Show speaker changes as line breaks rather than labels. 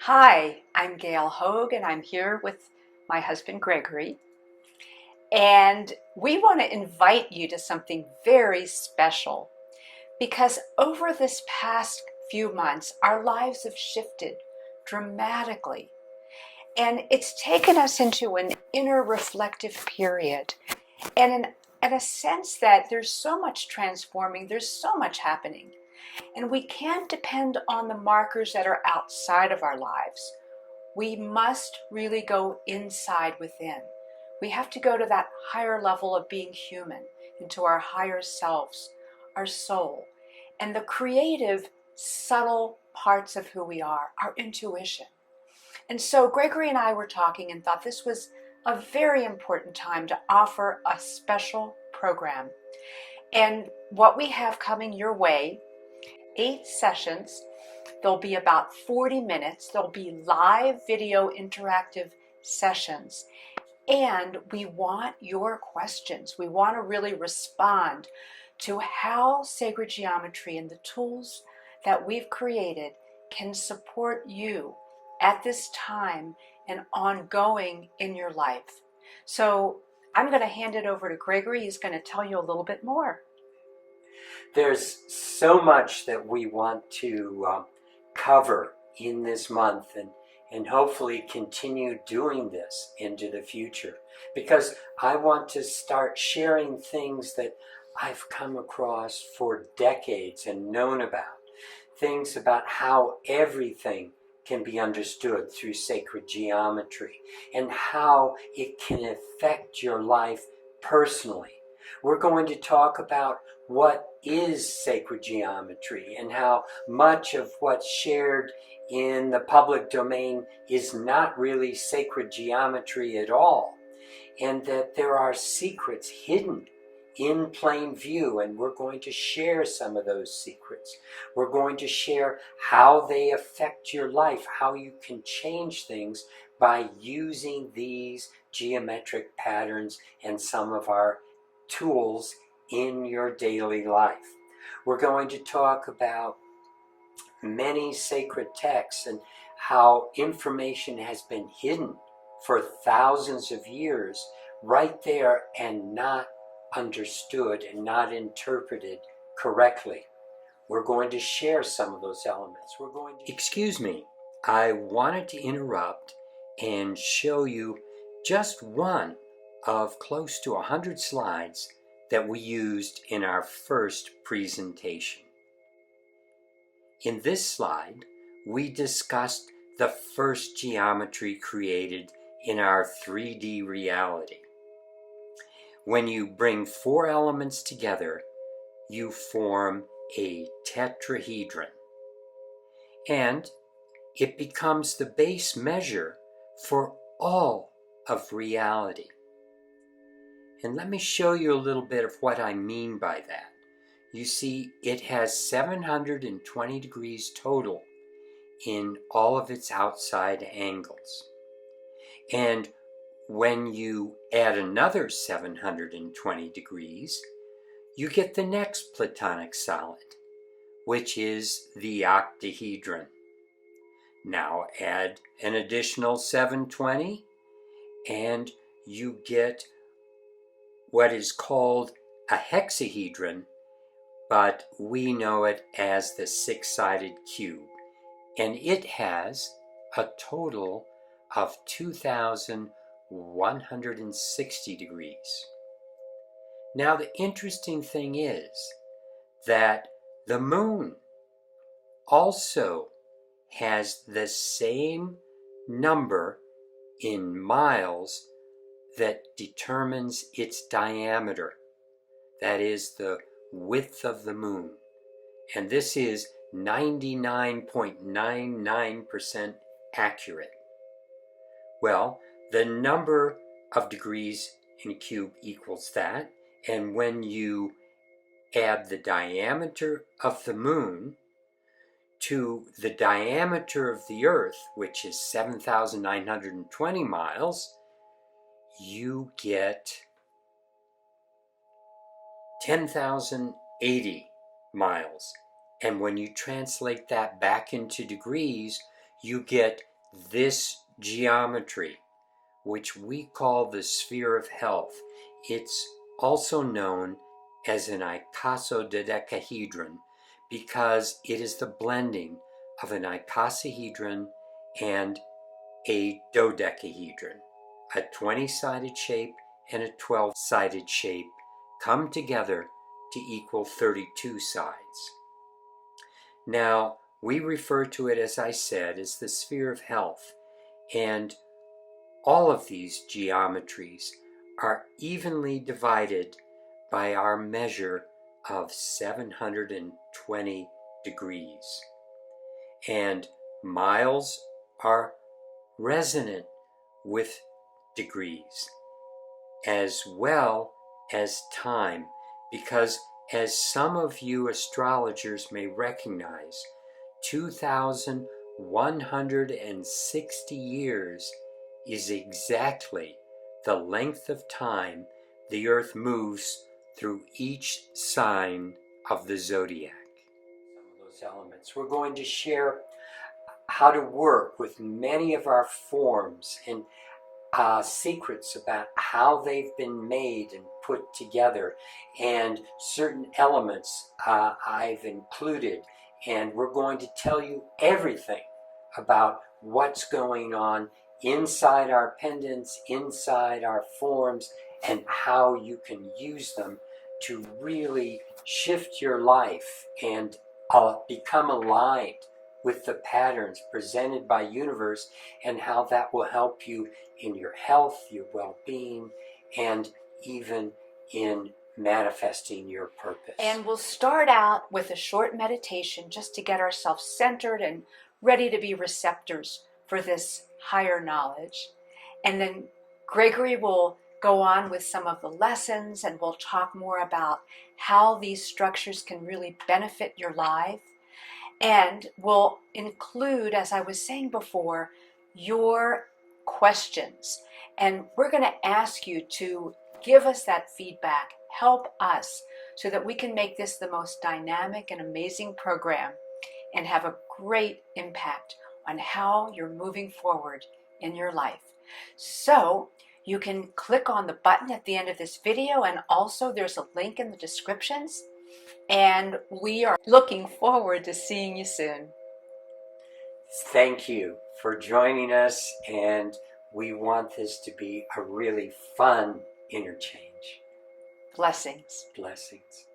Hi, I'm Gail Hoag, and I'm here with my husband Gregory. And we want to invite you to something very special because over this past few months, our lives have shifted dramatically. And it's taken us into an inner reflective period. And in a sense that there's so much transforming, there's so much happening. And we can't depend on the markers that are outside of our lives. We must really go inside within. We have to go to that higher level of being human, into our higher selves, our soul, and the creative, subtle parts of who we are, our intuition. And so Gregory and I were talking and thought this was a very important time to offer a special program. And what we have coming your way, 8 sessions. There'll be about 40 minutes. There'll be live video interactive sessions. And we want your questions. We want to really respond to how sacred geometry and the tools that we've created can support you at this time and ongoing in your life. So I'm going to hand it over to Gregory. He's going to tell you a little bit more.
There's so much that we want to cover in this month and hopefully continue doing this into the future, because I want to start sharing things that I've come across for decades and known about, things about how everything can be understood through sacred geometry and how it can affect your life personally. We're going to talk about what is sacred geometry and how much of what's shared in the public domain is not really sacred geometry at all, and that there are secrets hidden in plain view, and we're going to share some of those secrets. We're going to share how they affect your life, how you can change things by using these geometric patterns and some of our tools in your daily life. We're going to talk about many sacred texts and how information has been hidden for thousands of years right there and not understood and not interpreted correctly. We're going to share some of those elements. Excuse me, I wanted to interrupt and show you just one of close to 100 slides that we used in our first presentation. In this slide, we discussed the first geometry created in our 3D reality. When you bring 4 elements together, you form a tetrahedron, and it becomes the base measure for all of reality. And let me show you a little bit of what I mean by that. You see, it has 720 degrees total in all of its outside angles. And when you add another 720 degrees, you get the next Platonic solid, which is the octahedron. Now add an additional 720, and you get what is called a hexahedron, but we know it as the 6-sided cube. And it has a total of 2,160 degrees. Now the interesting thing is that the moon also has the same number in miles that determines its diameter. That is the width of the moon. And this is 99.99% accurate. Well, the number of degrees in a cube equals that, and when you add the diameter of the moon to the diameter of the Earth, which is 7,920 miles, you get 10,080 miles. And when you translate that back into degrees, you get this geometry, which we call the sphere of health, it's also known as an icosahedron because it is the blending of an icosahedron and a dodecahedron. A 20-sided shape and a 12-sided shape come together to equal 32 sides. Now, we refer to it, as I said, as the sphere of health, and all of these geometries are evenly divided by our measure of 720 degrees. And miles are resonant with degrees, as well as time, because as some of you astrologers may recognize, 2,160 years is exactly the length of time the Earth moves through each sign of the zodiac. Some of those elements. We're going to share how to work with many of our forms and secrets about how they've been made and put together, and certain elements I've included, and we're going to tell you everything about what's going on inside our pendants, inside our forms, and how you can use them to really shift your life and become aligned with the patterns presented by universe, and how that will help you in your health, your well-being, and even in manifesting your purpose.
And we'll start out with a short meditation just to get ourselves centered and ready to be receptors for this higher knowledge. And then Gregory will go on with some of the lessons, and we'll talk more about how these structures can really benefit your life. And we'll include, as I was saying before, your questions. And we're going to ask you to give us that feedback, help us, so that we can make this the most dynamic and amazing program and have a great impact on how you're moving forward in your life. So you can click on the button at the end of this video, and also there's a link in the descriptions. And we are looking forward to seeing you soon.
Thank you for joining us, and we want this to be a really fun interchange.
Blessings.
Blessings.